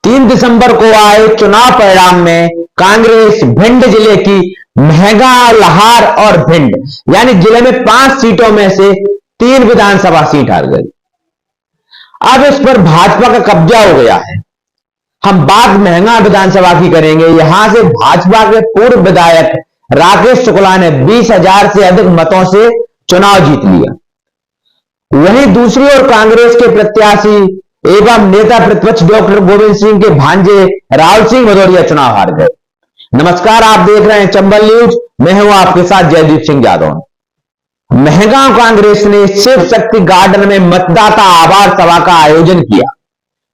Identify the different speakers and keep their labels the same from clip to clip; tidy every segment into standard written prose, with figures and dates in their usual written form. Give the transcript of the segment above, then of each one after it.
Speaker 1: 3 दिसंबर को आए चुनाव परिणाम में कांग्रेस भिंड जिले की महंगा, लाहार और भिंड यानी जिले में 5 सीटों में से 3 विधानसभा सीट हार गई। अब इस पर भाजपा का कब्जा हो गया है। हम बात महंगा विधानसभा की करेंगे। यहां से भाजपा के पूर्व विधायक राकेश शुक्ला ने 20,000 से अधिक मतों से चुनाव जीत लिया। वहीं दूसरी ओर कांग्रेस के प्रत्याशी एवं नेता प्रतिपक्ष डॉक्टर गोविंद सिंह के भांजे राहुल सिंह भदौरिया चुनाव हार गए। नमस्कार, आप देख रहे हैं चंबल न्यूज। मैं हूं आपके साथ जयदीप सिंह यादव। महंगांव कांग्रेस ने शिव शक्ति गार्डन में मतदाता आभार सभा का आयोजन किया।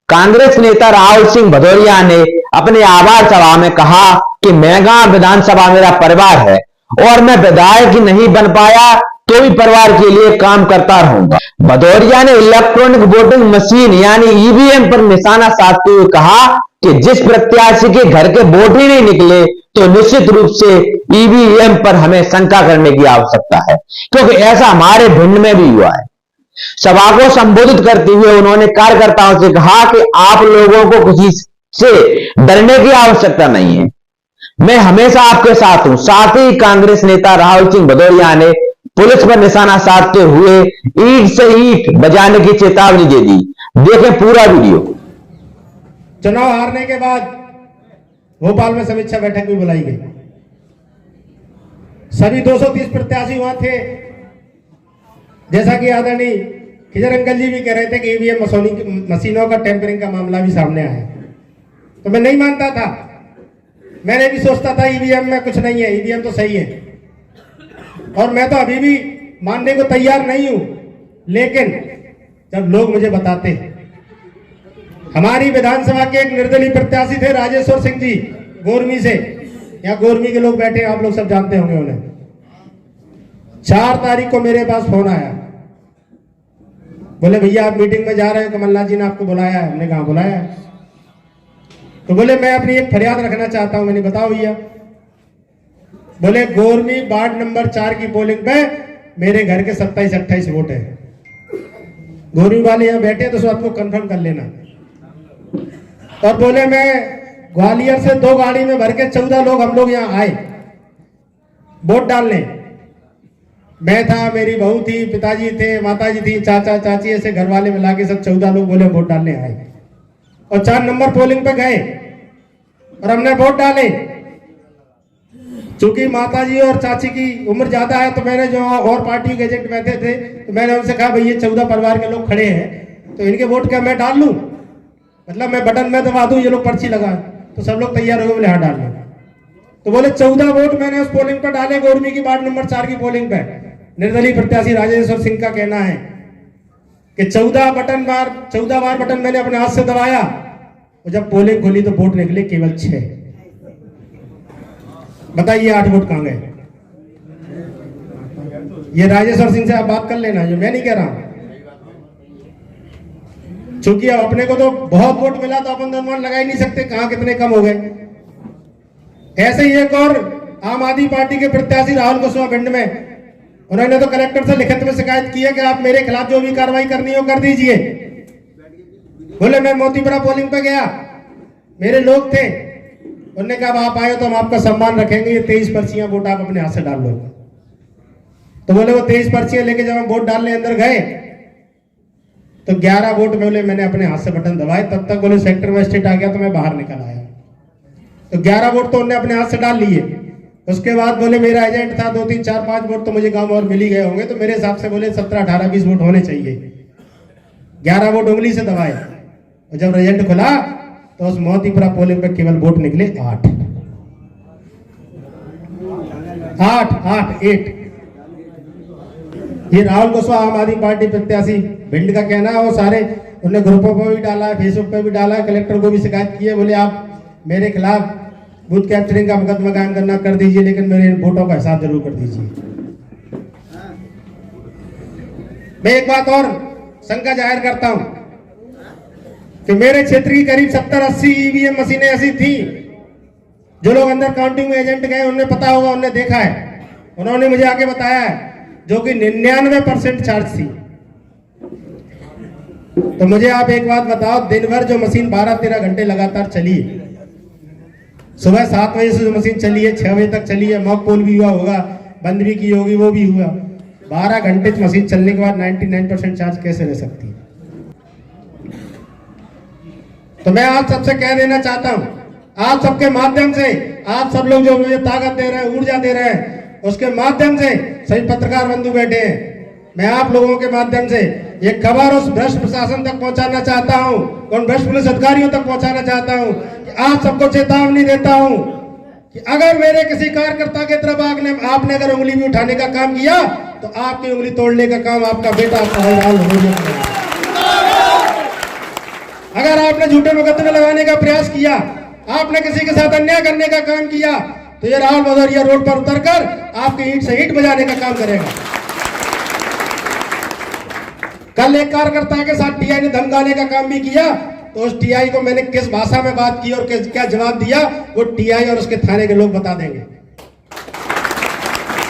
Speaker 1: कांग्रेस नेता राहुल सिंह भदौरिया ने अपने आभार सभा में कहा कि महंगांव विधानसभा मेरा परिवार है और मैं विधायक नहीं बन पाया तो भी परिवार के लिए काम करता रहूंगा। भदौरिया ने इलेक्ट्रॉनिक वोटिंग मशीन यानी ईवीएम पर निशाना साधते हुए कहा कि जिस प्रत्याशी के घर के वोट ही नहीं निकले तो निश्चित रूप से ईवीएम पर हमें शंका करने की आवश्यकता है, क्योंकि ऐसा हमारे भिंड में भी हुआ है। सभा को संबोधित करते हुए उन्होंने कार्यकर्ताओं से कहा कि आप लोगों को किसी से डरने की आवश्यकता नहीं है, मैं हमेशा आपके साथ हूं। साथ ही कांग्रेस नेता राहुल सिंह भदौरिया ने पुलिस पर निशाना साधते हुए ईंट से ईंट बजाने की चेतावनी दे दी। देखें पूरा वीडियो।
Speaker 2: चुनाव हारने के बाद भोपाल में समीक्षा बैठक भी बुलाई गई। सभी 230 प्रत्याशी वहां थे। जैसा कि आदरणीय खिजर अंकल जी भी कह रहे थे कि ईवीएम मशीनों का टेम्परिंग का मामला भी सामने आया, तो मैं नहीं मानता था। मैंने भी सोचता था ईवीएम में कुछ नहीं है, ईवीएम तो सही है, और मैं तो अभी भी मानने को तैयार नहीं हूं। लेकिन जब लोग मुझे बताते हैं, हमारी विधानसभा के एक निर्दलीय प्रत्याशी थे राजेश्वर सिंह जी गोरमी से, यहाँ गोरमी के लोग बैठे, आप लोग सब जानते होंगे उन्हें। 4 तारीख को मेरे पास फोन आया, बोले भैया आप मीटिंग में जा रहे हो, कमलनाथ जी ने आपको बुलाया है। हमने कहा बुलाया है, तो बोले मैं अपनी एक फरियाद रखना चाहता हूं। मैंने बताओ भैया। बोले गोरमी वार्ड नंबर 4 की पोलिंग पे मेरे घर के 27-28 वोट है। गोरमी वाले यहाँ बैठे तो उस बात को कंफर्म कर लेना। और बोले मैं ग्वालियर से 2 गाड़ी में भर के 14 लोग हम लोग यहाँ आए वोट डालने। मैं था, मेरी बहू थी, पिताजी थे, माताजी थी, चाचा चाची, ऐसे घर वाले मिला के सब 14 लोग बोले वोट डालने आए। और 4 नंबर पोलिंग पे गए और हमने वोट डाले। चूंकि माताजी और चाची की उम्र ज्यादा है, तो मैंने जो और पार्टी के एजेंट बैठे थे, तो मैंने उनसे कहा भाई ये 14 परिवार के लोग खड़े हैं, तो इनके वोट क्या मैं डाल लूं? मतलब मैं बटन में दबा दूं, ये लोग पर्ची लगाए। तो सब लोग तैयार हो गए, बोले हाँ डाल लो। तो बोले 14 वोट मैंने उस पोलिंग पर डाले, गोरमी की वार्ड नंबर 4 की पोलिंग पे। निर्दलीय प्रत्याशी राजेश्वर सिंह का कहना है कि 14 बार बटन मैंने अपने हाथ से दबाया, और जब पोलिंग खुली तो वोट निकले केवल 6। बताइए 8 वोट कहां गए? ये राजेश्वर सिंह से आप बात कर लेना, जो मैं नहीं कह रहा हूं। चूंकि अब अपने को तो बहुत वोट मिला, तो अपन अनुमान लगा ही नहीं सकते कहां कितने कम हो गए। ऐसे ही एक और आम आदमी पार्टी के प्रत्याशी राहुल कुशवाहा भिंड में, उन्होंने तो कलेक्टर से लिखित में शिकायत की है कि आप मेरे खिलाफ जो भी कार्रवाई करनी हो कर दीजिए। बोले मैं मोतीपुरा पोलिंग पे गया, मेरे लोग थे, उन्होंने कहा आप आए तो हम आपका सम्मान रखेंगे, ये 23 पर्चियां वोट आप अपने हाथ से डाल लो। तो बोले वो 23 पर्चियां लेके जब हम वोट डालने अंदर गए तो 11 वोट बोले मैंने अपने हाथ से बटन दबाए। तब तक बोले सेक्टर मजिस्ट्रेट आ गया तो मैं बाहर निकल आया। तो 11 वोट तो उन्होंने अपने हाथ से डाल लिए। उसके बाद बोले मेरा एजेंट था, 2, 3, 4, 5 वोट तो मुझे गांव और मिल ही गए होंगे, तो मेरे हिसाब से बोले 17, 18, 20 वोट होने चाहिए। 11 वोट उंगली से दबाए, और जब रिजल्ट खुला तो उस मोतीपुरा पोलिंग पे केवल वोट निकले 8। ये राहुल कुशवाहा आम आदमी पार्टी प्रत्याशी भिंड का कहना है। वो सारे उन्होंने ग्रुपों पर भी डाला है, फेसबुक पे भी डाला है, कलेक्टर को भी शिकायत की है। बोले आप मेरे खिलाफ बूथ कैप्चरिंग का मुकदमा कायम करना कर दीजिए, लेकिन मेरे वोटों का हिसाब जरूर कर दीजिए। मैं एक बात और शंका जाहिर करता हूं कि मेरे क्षेत्र की करीब 70-80 ईवीएम मशीनें ऐसी थी, जो लोग अंदर काउंटिंग में एजेंट गए उन्हें पता होगा, उन्होंने देखा है, उन्होंने मुझे आके बताया है, जो कि 99% चार्ज थी। तो मुझे आप एक बात बताओ, दिन भर जो मशीन 12-13 घंटे लगातार चली है, सुबह 7 बजे से जो मशीन चली है 6 बजे तक चली है, मॉक पोल भी हुआ होगा, बंद भी की होगी, वो भी हुआ, 12 घंटे मशीन चलने के बाद 99% चार्ज कैसे रह सकती है? तो मैं आप सबसे कह देना चाहता हूं, आप सबके माध्यम से, आप सब लोग जो मुझे ताकत दे रहे हैं, ऊर्जा दे रहे हैं, उसके माध्यम से सभी पत्रकार बंधु बैठे हैं, मैं आप लोगों के माध्यम से ये खबर उस भ्रष्ट प्रशासन तक पहुंचाना चाहता हूं, उन भ्रष्ट पुलिस अधिकारियों तक पहुंचाना चाहता हूं कि आप सबको चेतावनी देता हूं कि अगर मेरे किसी कार्यकर्ता के तरफ आपने अगर उंगली भी उठाने का काम किया तो आपकी उंगली तोड़ने का काम आपका बेटा आपका हलवाल हो जाएगा। अगर आपने झूठे मुकदमे लगाने का प्रयास किया, आपने किसी के साथ अन्याय करने का काम किया, तो ये राहुल भदौरिया रोड पर उतरकर आपकी ईंट से ईंट बजाने का काम करेगा। कल एक कार्यकर्ता के साथ टीआई ने धमकाने का काम भी किया, तो उस टीआई को मैंने किस भाषा में बात की और क्या जवाब दिया, वो टीआई और उसके थाने के लोग बता देंगे।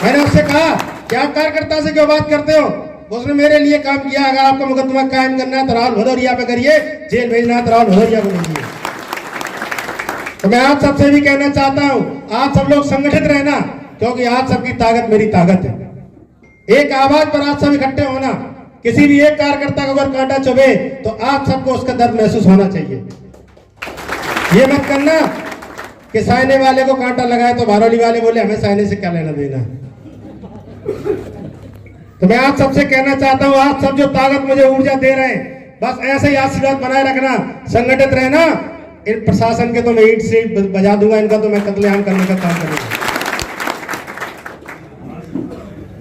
Speaker 2: मैंने उससे कहा कि आप कार्यकर्ता से क्यों बात करते हो? उसने मेरे लिए काम किया, अगर आपको मुकदमा कायम करना है तो राहुल भदौरिया पे करिए, जेल भेजना है तो राहुल भदौरिया को भेजिए। तो मैं आप सबसे भी कहना चाहता हूं, आप सब लोग संगठित रहना, क्योंकि आप सबकी ताकत मेरी ताकत है। एक आवाज पर आप सब इकट्ठे होना, किसी भी एक कार्यकर्ता को अगर कांटा चुभे तो आप सबको उसका दर्द महसूस होना चाहिए। ये मत करना कि साइने वाले को कांटा लगाए तो बारौली वाले बोले हमें साइने से क्या लेना देना। तो मैं आप सबसे कहना चाहता हूं, आप सब जो ताकत मुझे ऊर्जा दे रहे हैं, बस ऐसे ही आशीर्वाद बनाए रखना, संगठित रहना। इन प्रशासन के तो मैं ईंट से बजा दूंगा, इनका तो मैं कत्लेआम करने का काम करूंगा।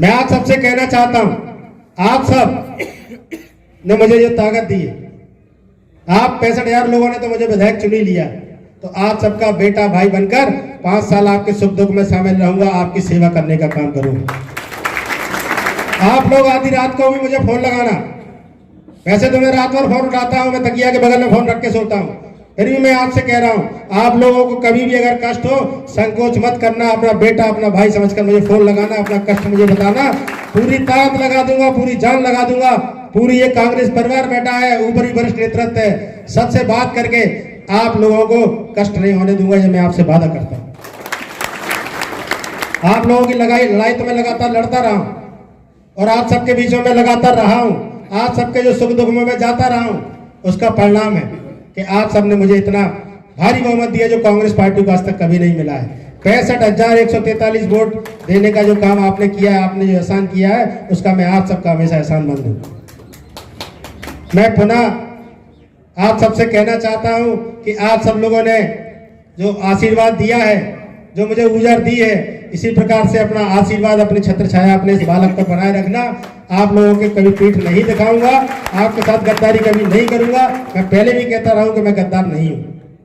Speaker 2: मैं आप सबसे कहना चाहता हूं, आप सब ने मुझे जो ताकत दी है, आप 65,000 लोगों ने तो मुझे विधायक चुन ही लिया, तो आप सबका बेटा भाई बनकर 5 साल आपके सुख दुख में शामिल रहूंगा, आपकी सेवा करने का काम करूंगा। आप लोग आधी रात को भी मुझे फोन लगाना, वैसे तो मैं रात भर फोन उठाता हूं, मैं तकिया के बगल में फोन रख के सोता हूं, फिर भी मैं आपसे कह रहा हूं, आप लोगों को कभी भी अगर कष्ट हो, संकोच मत करना, अपना बेटा अपना भाई समझकर मुझे फोन लगाना, अपना कष्ट मुझे बताना, पूरी ताकत लगा दूंगा, पूरी जान लगा दूंगा। पूरी ये कांग्रेस परिवार बैठा है, ऊपर ही वरिष्ठ नेतृत्व है, सबसे बात करके आप लोगों को कष्ट नहीं होने दूंगा, ये मैं आपसे वादा करता हूं। आप लोगों की लड़ाई तो मैं लगातार लड़ता रहा हूं और आप सबके बीचों में लगातार रहा हूं, आप सबके जो सुख दुख में मैं जाता रहा हूं, उसका परिणाम है कि आप सबने मुझे इतना भारी बहुमत दिया जो कांग्रेस पार्टी को आज तक कभी नहीं मिला है। 65,143 वोट देने का जो काम आपने किया है, आपने जो एहसान किया है, उसका मैं आप सबका हमेशा एहसानमंद हूं। मैं पुनः आप सबसे कहना चाहता हूं कि आप सब लोगों ने जो आशीर्वाद दिया है, जो मुझे ऊर्जा दी है, इसी प्रकार से अपना आशीर्वाद, अपनी छत्र छाया अपने इस बालक पर बनाए रखना। आप लोगों के कभी पीठ नहीं दिखाऊंगा, आपके साथ गद्दारी कभी नहीं करूंगा। मैं पहले भी कहता रहा हूं कि मैं गद्दार नहीं हूं।